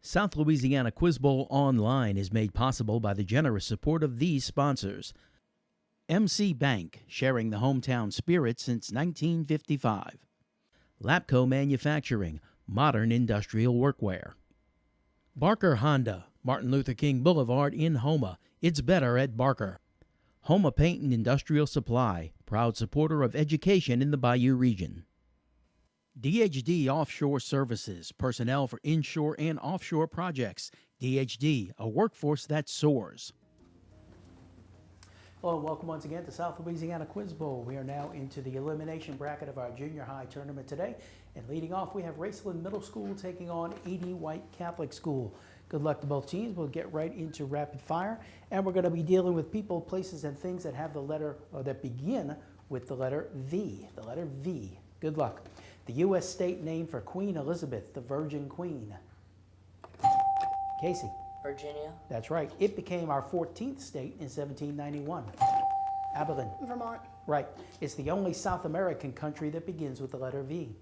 South Louisiana Quiz Bowl Online is made possible by the generous support of these sponsors. MC Bank, sharing the hometown spirit since 1955. Lapco Manufacturing, modern industrial workwear. Barker Honda, Martin Luther King Boulevard in Houma. It's better at Barker. Houma Paint and Industrial Supply, proud supporter of education in the Bayou region. DHD Offshore Services, personnel for inshore and offshore projects. DHD, a workforce that soars. Hello and welcome once again to South Louisiana Quiz Bowl. We are now into the elimination bracket of our junior high tournament today. And leading off, we have Raceland Middle School taking on E.D. White Catholic School. Good luck to both teams. We'll get right into rapid fire. And we're going to be dealing with people, places, and things that have the letter, or that begin with the letter V. The letter V. Good luck. The U.S. state name for Queen Elizabeth, the Virgin Queen. Casey. Virginia. That's right. It became our 14th state in 1791. Abilene. Vermont. Right. It's the only South American country that begins with the letter V.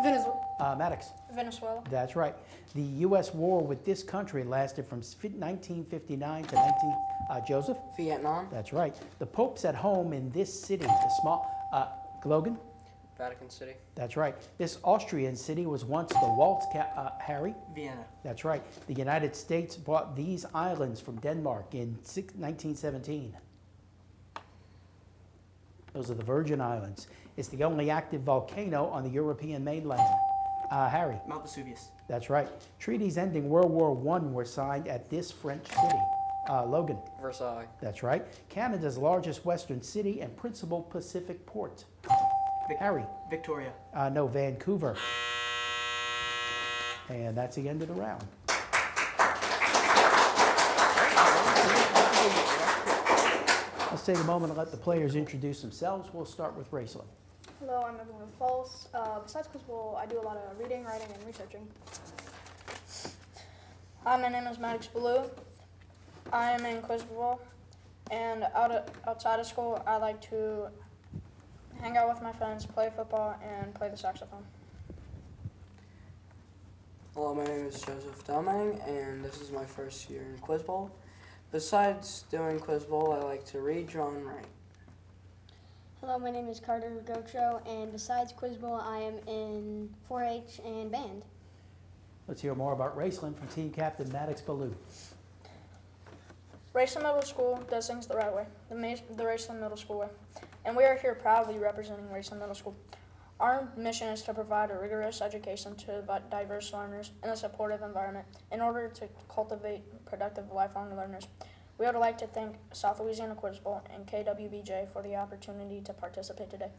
Venezuela. Maddox. Venezuela. That's right. The U.S. war with this country lasted from 1959 to Joseph. Vietnam. That's right. The Pope's at home in this city, the small, Logan. Vatican City. That's right. This Austrian city was once the Waltz, Harry. Vienna. That's right. The United States bought these islands from Denmark in 1917. Those are the Virgin Islands. It's the only active volcano on the European mainland. Harry. Mount Vesuvius. That's right. Treaties ending World War I were signed at this French city. Logan. Versailles. That's right. Canada's largest western city and principal Pacific port. Harry. Victoria. No, Vancouver. And that's the end of the round. Let's take a moment and let the players introduce themselves. We'll start with Raceland. Hello, I'm Evelyn False. Besides Quiz Bowl, I do a lot of reading, writing, and researching. Hi, my name is Maddox Blue. I am in Quiz Bowl, and outside of school, I like to hang out with my friends, play football, and play the saxophone. Hello, my name is Joseph Delmang, and this is my first year in Quiz Bowl. Besides doing Quiz Bowl, I like to read, draw, and write. Hello, my name is Carter Gocho, and besides Quiz Bowl, I am in 4-H and band. Let's hear more about Raceland from team captain Maddox Ballou. Raceland Middle School does things the right way, the Raceland Middle School way, and we are here proudly representing Raceland Middle School. Our mission is to provide a rigorous education to diverse learners in a supportive environment in order to cultivate productive lifelong learners. We would like to thank South Louisiana Quiz Bowl and KWBJ for the opportunity to participate today.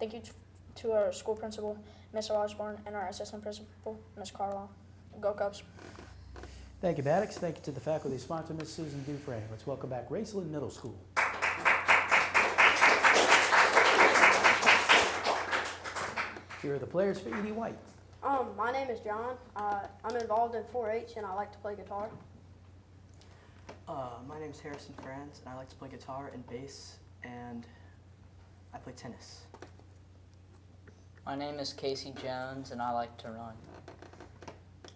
Thank you to our school principal, Ms. Osborne, and our assistant principal, Ms. Carlisle. Go Cubs. Thank you, Maddox. Thank you to the faculty sponsor, Ms. Susan Dufresne. Let's welcome back Raceland Middle School. Here are the players for E.D. White. My name is John. I'm involved in 4-H, and I like to play guitar. My name is Harrison Franz, and I like to play guitar and bass, and I play tennis. My name is Casey Jones, and I like to run.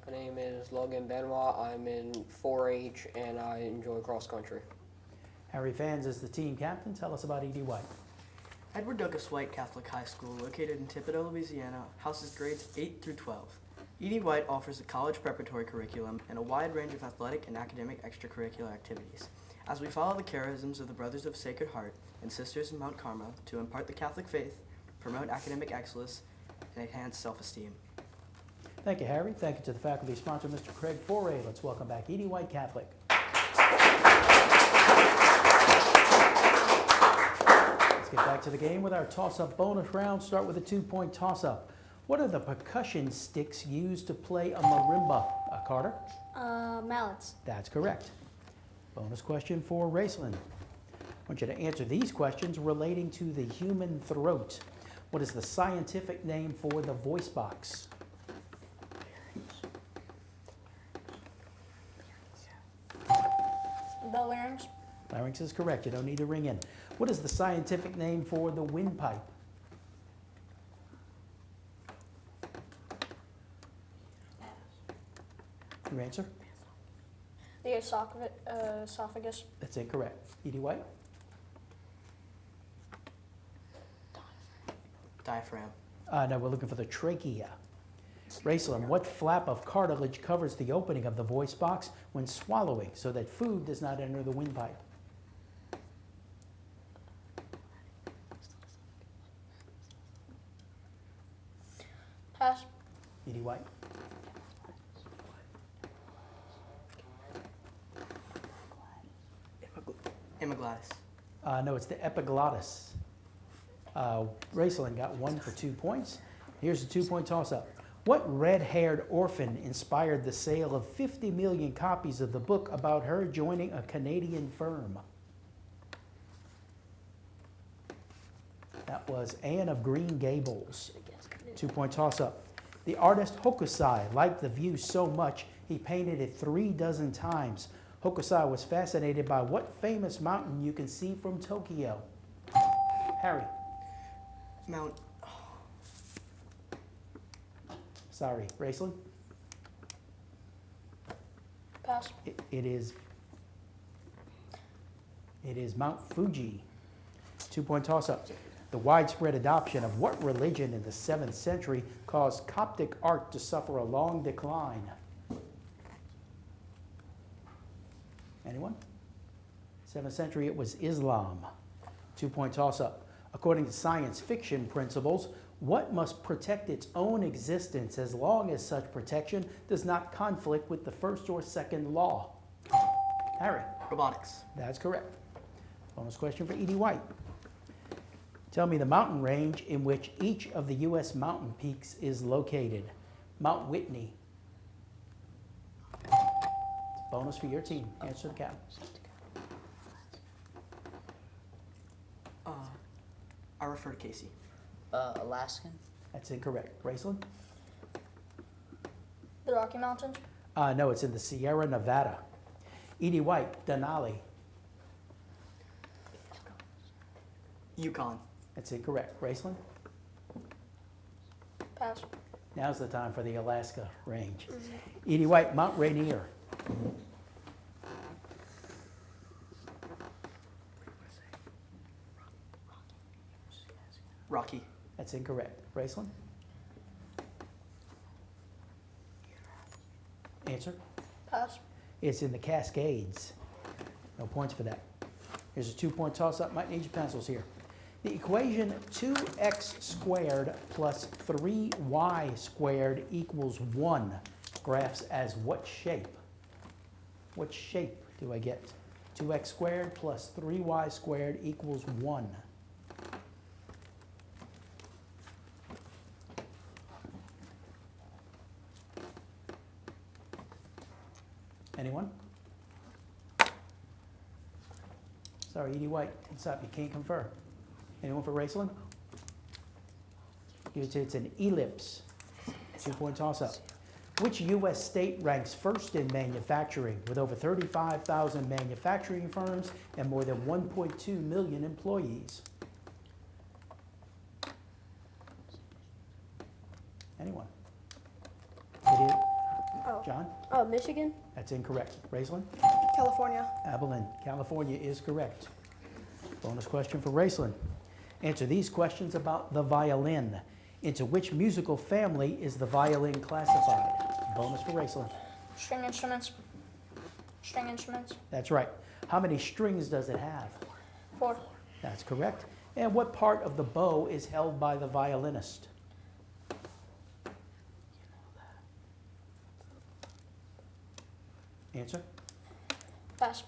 My name is Logan Benoit. I'm in 4-H, and I enjoy cross country. Harry Fans is the team captain. Tell us about E.D. White. Edward Douglas White Catholic High School, located in Thibodaux, Louisiana, houses grades 8 through 12. E.D. White offers a college preparatory curriculum and a wide range of athletic and academic extracurricular activities. As we follow the charisms of the Brothers of Sacred Heart and Sisters of Mount Carmel to impart the Catholic faith, promote academic excellence, and enhance self-esteem. Thank you, Harry. Thank you to the faculty sponsor, Mr. Craig Foray. Let's welcome back E.D. White Catholic. Let's get back to the game with our toss-up bonus round. Start with a 2-point toss-up. What are the percussion sticks used to play a marimba? Carter? Mallets. That's correct. Bonus question for Raceland. I want you to answer these questions relating to the human throat. What is the scientific name for the voice box? The larynx. Larynx is correct. You don't need to ring in. What is the scientific name for the windpipe? Your answer? The esophagus. That's incorrect. Edie White? Diaphragm. No, we're looking for the trachea. Raceland, what flap of cartilage covers the opening of the voice box when swallowing so that food does not enter the windpipe? Pass. Edie White? Epiglottis. No, it's the epiglottis. Raceland got 1 for 2 points. Here's a 2-point toss-up. What red-haired orphan inspired the sale of 50 million copies of the book about her joining a Canadian firm? That was Anne of Green Gables. 2-point toss-up. The artist Hokusai liked the view so much he painted it 36 times. Hokusai was fascinated by what famous mountain you can see from Tokyo? Harry. Mount. Sorry, Raceland? Pass. It is Mount Fuji. 2-point toss-up. The widespread adoption of what religion in the 7th century caused Coptic art to suffer a long decline? Anyone? 7th century, it was Islam. 2-point toss-up. According to science fiction principles, what must protect its own existence as long as such protection does not conflict with the first or second law? Harry. Robotics. That's correct. Bonus question for Edie White. Tell me the mountain range in which each of the U.S. mountain peaks is located. Mount Whitney. Bonus for your team. Answer the count. I refer to Casey. Alaskan. That's incorrect. Raceland? The Rocky Mountains. No, it's in the Sierra Nevada. Edie White, Denali. Yukon. That's incorrect. Raceland? Pass. Now's the time for the Alaska range. Edie White, Mount Rainier. Rocky. That's incorrect. Raceland? Answer? Pass. It's in the Cascades. No points for that. Here's a 2-point toss-up. Might need your pencils here. The equation 2x squared plus 3y squared equals 1 graphs as what shape? What shape do I get? 2x squared plus 3y squared equals 1. Anyone? Sorry, Edie White, it's up. You can't confer. Anyone for Raceland? It's an ellipse. 2-point toss-up. Which U.S. state ranks first in manufacturing with over 35,000 manufacturing firms and more than 1.2 million employees? Anyone? It is. Oh. John? Michigan? That's incorrect. Raceland? California. Abilene, California is correct. Bonus question for Raceland. Answer these questions about the violin. Into which musical family is the violin classified? Bonus for Raceland. String instruments. String instruments. That's right. How many strings does it have? 4. That's correct. And what part of the bow is held by the violinist? Answer? Pass.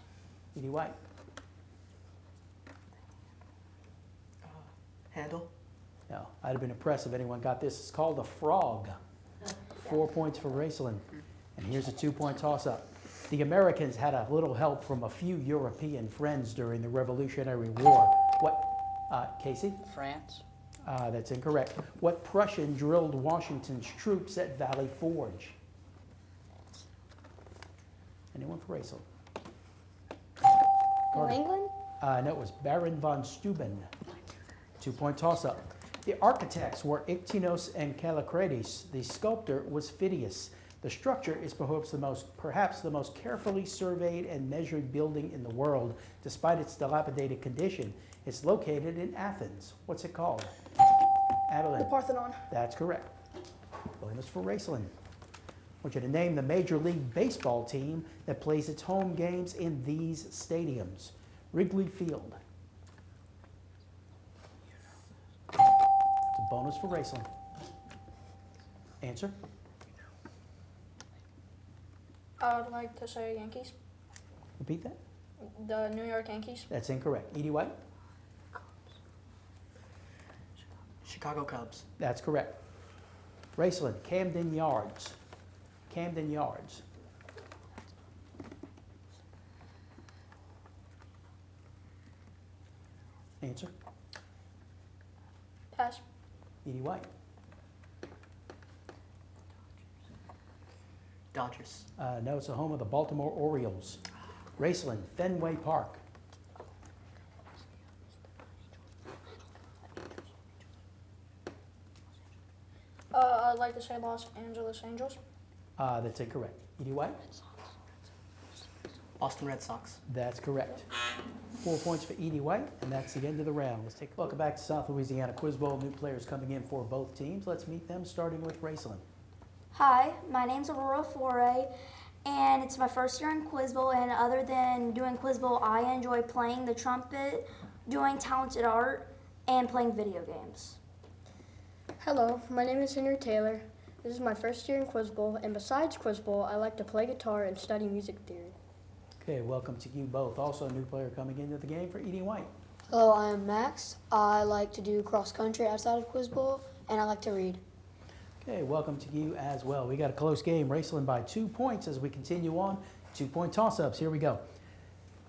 Edie White. Handle. No, I'd have been impressed if anyone got this. It's called a frog. 4 points for Raceland. And here's a 2-point toss-up. The Americans had a little help from a few European friends during the Revolutionary War. What, Casey? France. That's incorrect. What Prussian drilled Washington's troops at Valley Forge? Anyone for Raceland? New England? No, it was Baron von Steuben. 2-point toss-up. The architects were Ictinos and Callicrates. The sculptor was Phidias. The structure is perhaps the most carefully surveyed and measured building in the world, despite its dilapidated condition. It's located in Athens. What's it called? Adeline. The Parthenon. That's correct. Bonus for Raceland. I want you to name the Major League Baseball team that plays its home games in these stadiums. Wrigley Field. It's a bonus for Raceland. Answer? I would like to say Yankees. Repeat that. The New York Yankees. That's incorrect. Edie White? Chicago Cubs. That's correct. Raceland, Camden Yards. Camden Yards. Answer? Pass. Edie White. Dodgers. No, it's the home of the Baltimore Orioles. Raceland, Fenway Park. I'd like to say Los Angeles Angels. That's incorrect. Edie White? Boston Red Sox. That's correct. 4 points for Edie White, and that's the end of the round. Let's take a look back to South Louisiana Quiz Bowl. New players coming in for both teams. Let's meet them, starting with Raceland. Hi, my name's Aurora Foray, and it's my first year in Quiz Bowl, and other than doing Quiz Bowl, I enjoy playing the trumpet, doing talented art, and playing video games. Hello, my name is Henry Taylor. This is my first year in Quiz Bowl, and besides Quiz Bowl, I like to play guitar and study music theory. Okay, welcome to you both. Also a new player coming into the game for Edie White. Hello, I am Max. I like to do cross country outside of Quiz Bowl, and I like to read. Okay, welcome to you as well. We got a close game, Raceland by 2 points as we continue on. 2-point toss-ups. Here we go.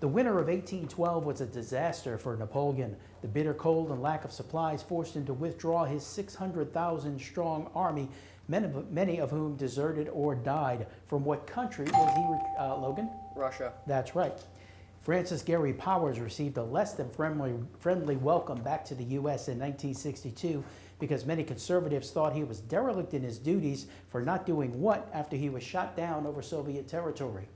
The winter of 1812 was a disaster for Napoleon. The bitter cold and lack of supplies forced him to withdraw his 600,000-strong army, many of whom deserted or died. From what country was he, Logan? Russia. That's right. Francis Gary Powers received a less than friendly welcome back to the U.S. in 1962 because many conservatives thought he was derelict in his duties for not doing what after he was shot down over Soviet territory?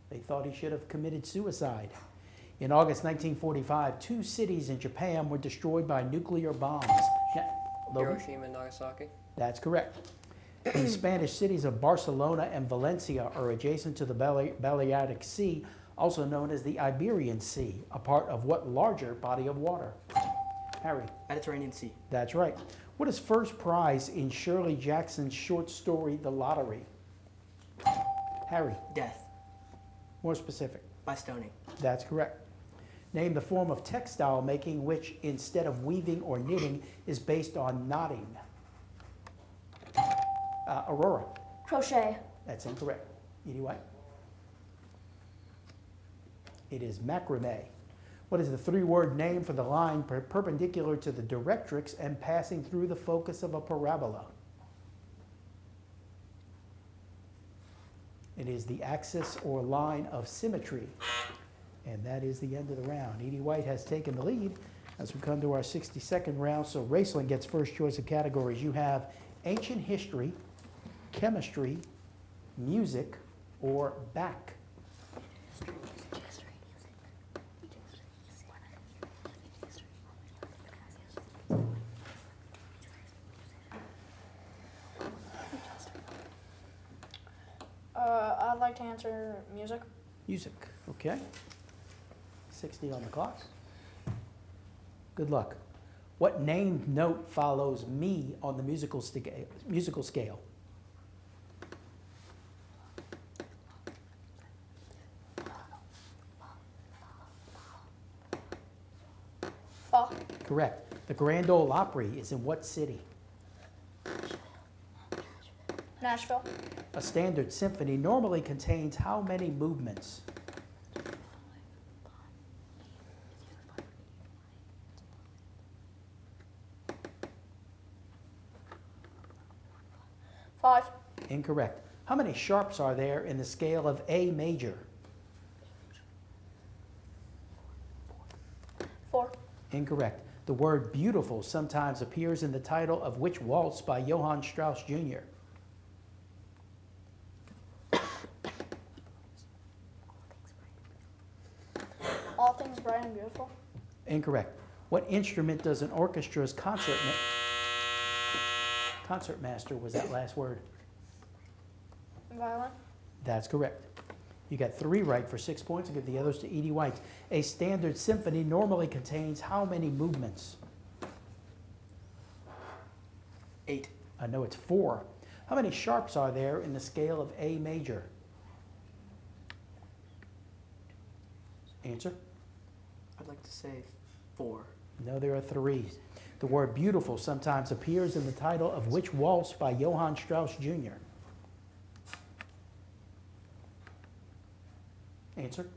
They thought he should have committed suicide. In August 1945, 2 cities in Japan were destroyed by nuclear bombs. Logan? Hiroshima and Nagasaki. That's correct. The Spanish cities of Barcelona and Valencia are adjacent to the Balearic Sea, also known as the Iberian Sea, a part of what larger body of water? Harry? Mediterranean Sea. That's right. What is first prize in Shirley Jackson's short story, The Lottery? Harry? Death. More specific. By stoning. That's correct. Name the form of textile making which, instead of weaving or knitting, is based on knotting. Aurora. Crochet. That's incorrect. Edie White. It is macrame. What is the 3-word name for the line perpendicular to the directrix and passing through the focus of a parabola? It is the axis or line of symmetry. And that is the end of the round. Edie White has taken the lead as we come to our 60-second round. So Raceland gets first choice of categories. You have ancient history, chemistry, music, or back. I'd like to answer music. Music, okay. 60 on the clock. Good luck. What named note follows me on the musical scale? Fa. Correct. The Grand Ole Opry is in what city? Nashville. A standard symphony normally contains how many movements? 5. Incorrect. How many sharps are there in the scale of A major? 4. Incorrect. The word beautiful sometimes appears in the title of which waltz by Johann Strauss Jr.? All things bright and beautiful. Incorrect. What instrument does an orchestra's concertmaster was that last word? Violin. That's correct. You got 3 right for 6 points. I'll give the others to Edie White. A standard symphony normally contains how many movements? 8. I know it's 4. How many sharps are there in the scale of A major? Answer? I'd like to say 4. No, there are 3. The word beautiful sometimes appears in the title of which waltz by Johann Strauss Jr.? Answer?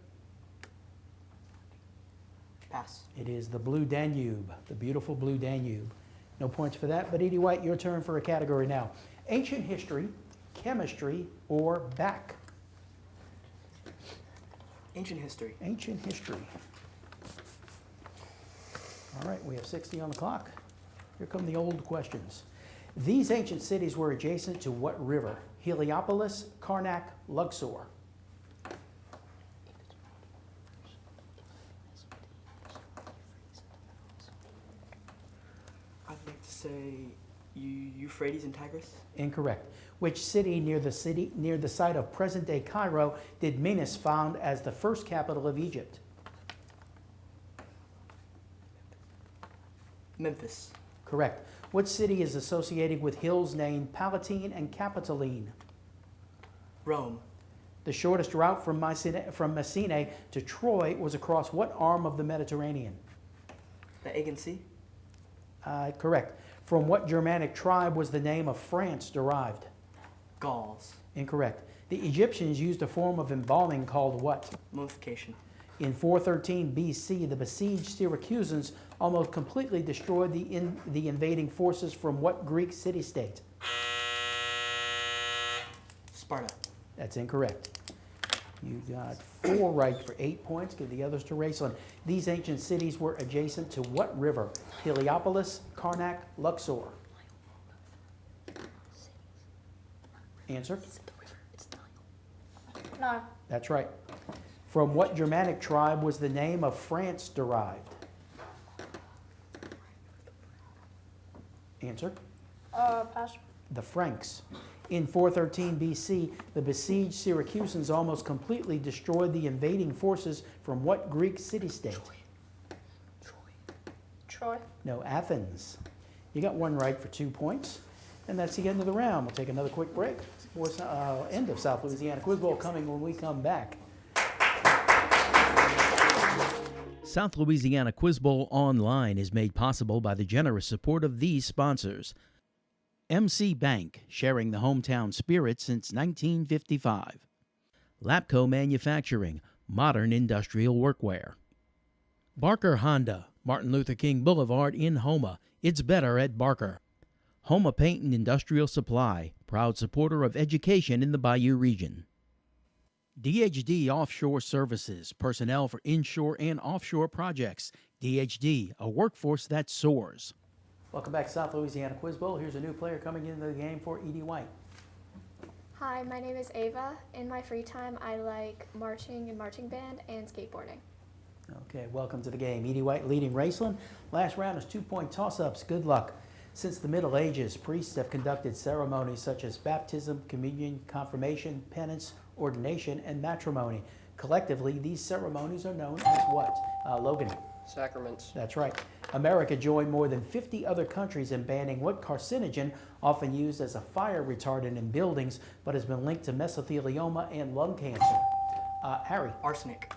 Pass. It is the Blue Danube, the beautiful Blue Danube. No points for that, but Edie White, your turn for a category now. Ancient history, chemistry, or back? Ancient history. Ancient history. All right, we have 60 on the clock. Here come the old questions. These ancient cities were adjacent to what river? Heliopolis, Karnak, Luxor. I'd like to say Euphrates and Tigris. Incorrect. Which city near the site of present-day Cairo did Menes found as the first capital of Egypt? Memphis. Correct. What city is associated with hills named Palatine and Capitoline? Rome. The shortest route from Messina to Troy was across what arm of the Mediterranean? The Aegean Sea. Correct. From what Germanic tribe was the name of France derived? Gauls. Incorrect. The Egyptians used a form of embalming called what? Mummification. In 413 BC, the besieged Syracusans almost completely destroyed the invading forces from what Greek city-state? Sparta. That's incorrect. You got 4 right for 8 points. Give the others to Raceland. These ancient cities were adjacent to what river? Heliopolis, Karnak, Luxor. Answer? No. That's right. From what Germanic tribe was the name of France derived? Answer? Pass. The Franks. In 413 BC, the besieged Syracusans almost completely destroyed the invading forces from what Greek city-state? Troy. No, Athens. You got 1 right for 2 points, and that's the end of the round. We'll take another quick break. End of South Louisiana Quiz Bowl coming when we come back. South Louisiana Quiz Bowl Online is made possible by the generous support of these sponsors. MC Bank, sharing the hometown spirit since 1955. Lapco Manufacturing, modern industrial workwear. Barker Honda, Martin Luther King Boulevard in Houma. It's better at Barker. Houma Paint and Industrial Supply, proud supporter of education in the Bayou region. DHD Offshore Services, personnel for inshore and offshore projects. DHD, a workforce that soars. Welcome back to South Louisiana Quiz Bowl. Here's a new player coming into the game for Edie White. Hi, my name is Ava. In my free time, I like marching and marching band and skateboarding. Okay, welcome to the game. Edie White leading Raceland. Last round is 2-point toss-ups. Good luck. Since the Middle Ages, priests have conducted ceremonies such as baptism, communion, confirmation, penance, ordination, and matrimony. Collectively, these ceremonies are known as what? Logan. Sacraments. That's right. America joined more than 50 other countries in banning what carcinogen, often used as a fire retardant in buildings, but has been linked to mesothelioma and lung cancer. Harry. Arsenic.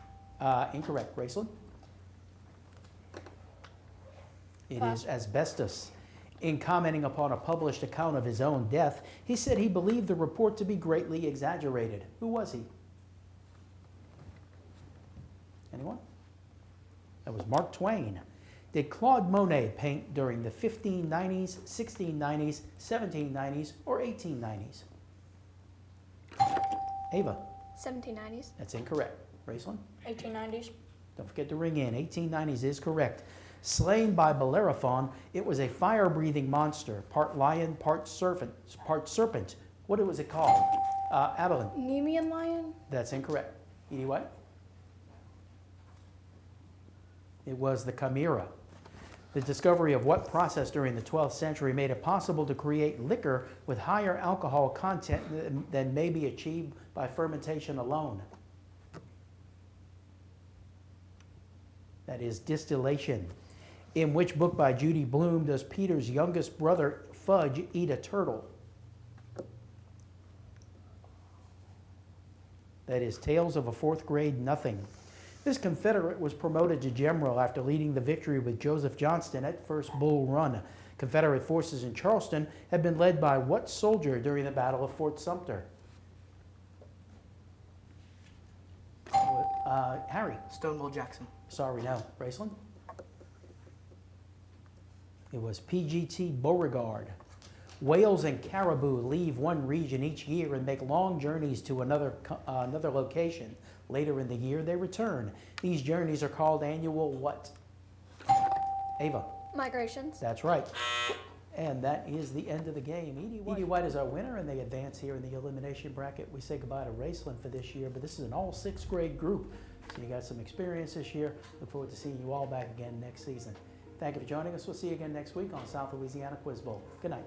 Incorrect. Raceland? It is asbestos. In commenting upon a published account of his own death, he said he believed the report to be greatly exaggerated. Who was he? Anyone? That was Mark Twain. Did Claude Monet paint during the 1590s, 1690s, 1790s, or 1890s? Ava. 1790s. That's incorrect. Raceland? 1890s. Don't forget to ring in. 1890s is correct. Slain by Bellerophon, it was a fire-breathing monster, part lion, part serpent. What was it called? Adeline. Nemean lion? That's incorrect. Edie White? It was the chimera. The discovery of what process during the 12th century made it possible to create liquor with higher alcohol content than may be achieved by fermentation alone? That is distillation. In which book by Judy Blume does Peter's youngest brother, Fudge, eat a turtle? That is Tales of a Fourth Grade Nothing. This Confederate was promoted to general after leading the victory with Joseph Johnston at First Bull Run. Confederate forces in Charleston had been led by what soldier during the Battle of Fort Sumter? Harry. Stonewall Jackson. Sorry, no. Raceland? It was PGT Beauregard. Whales and caribou leave one region each year and make long journeys to another location. Later in the year, they return. These journeys are called annual what? Ava. Migrations. That's right. And that is the end of the game. Edie White is our winner, and they advance here in the elimination bracket. We say goodbye to Raceland for this year, but this is an all sixth grade group. So you got some experience this year. Look forward to seeing you all back again next season. Thank you for joining us. We'll see you again next week on South Louisiana Quiz Bowl. Good night.